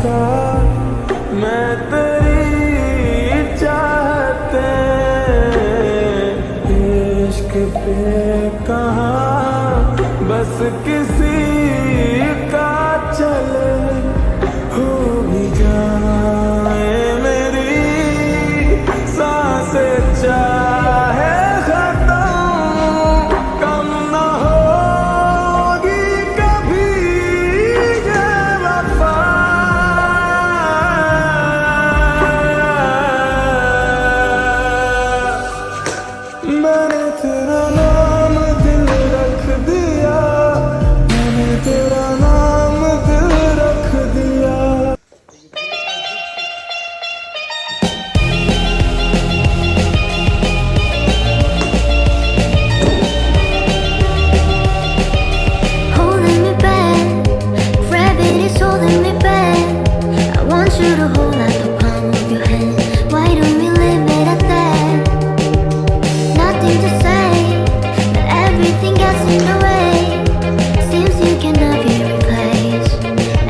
था मैं तेरी चाहते इश्क पे कहाँ बस किसी का चले हो भी जाए मेरी सांसें चाहे खत्म कम न होगी कभी ये वफा मैंने तेरा नाम दिल रख दिया मैंने तेरा नाम दिल रख दिया Holding me back, gravity's holding me back. I want you to hold out the palm of your hand. Why don't we leave it at that? Nothing to say, but everything gets in the way. Seems you cannot be replaced,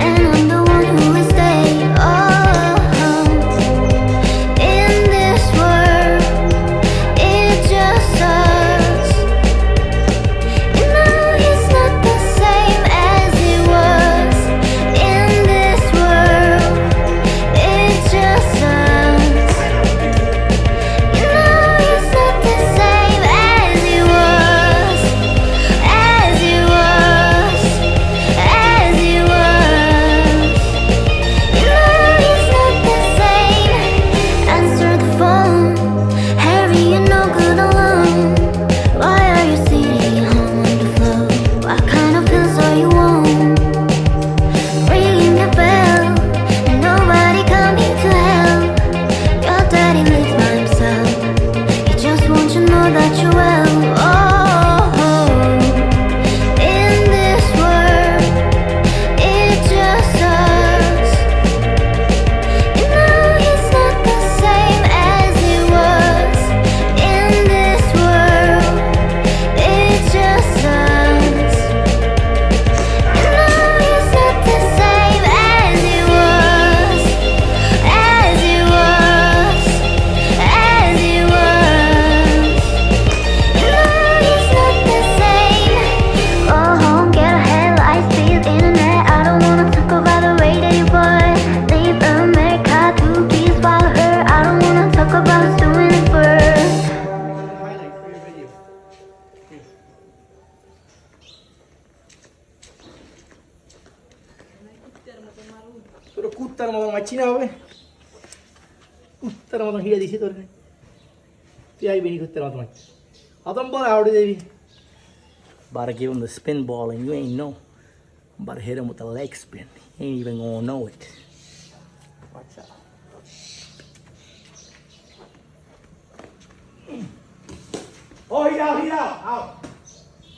and I'm the one who will stay. Oh, in this world, it's just us. You know he's not the same as he was. In this world, it's just us. You know he's not the same as he was. As he was. As he was. You know he's not the same. Answer the phone. Harry, you're no good alone. Why are you sitting home on the floor? What kind of pills are you on? Ringing the bell, and nobody coming to help. Your daddy lives by himself. He just wants to know that you're well. Oh, in this world, it's just us. You know he's not the same as he was. In this world, it's just us. You know he's not the same as he was. As he was. As he was. You know he's not the same. Go home, get ahead, light speed, internet. I don't wanna talk about the way that you boy. Leave America, 2 kids, follow her. I don't wanna talk about us doing it first. তোর কুত্তার মতো মারছি না হবে কুত্তার মতো হিড়ে দিছি তোর তুই আইবি নি কুত্তার মতো মারছি অতম বল আউটে যাবি About to give him the spin ball and you ain't know. I'm about to hit him with the leg spin. He ain't even gonna know it. Watch out. Oh, he's out.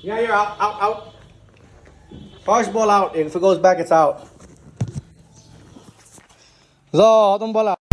Yeah, you're out. First ball out, and if it goes back, it's out. So, 어떤 ball out?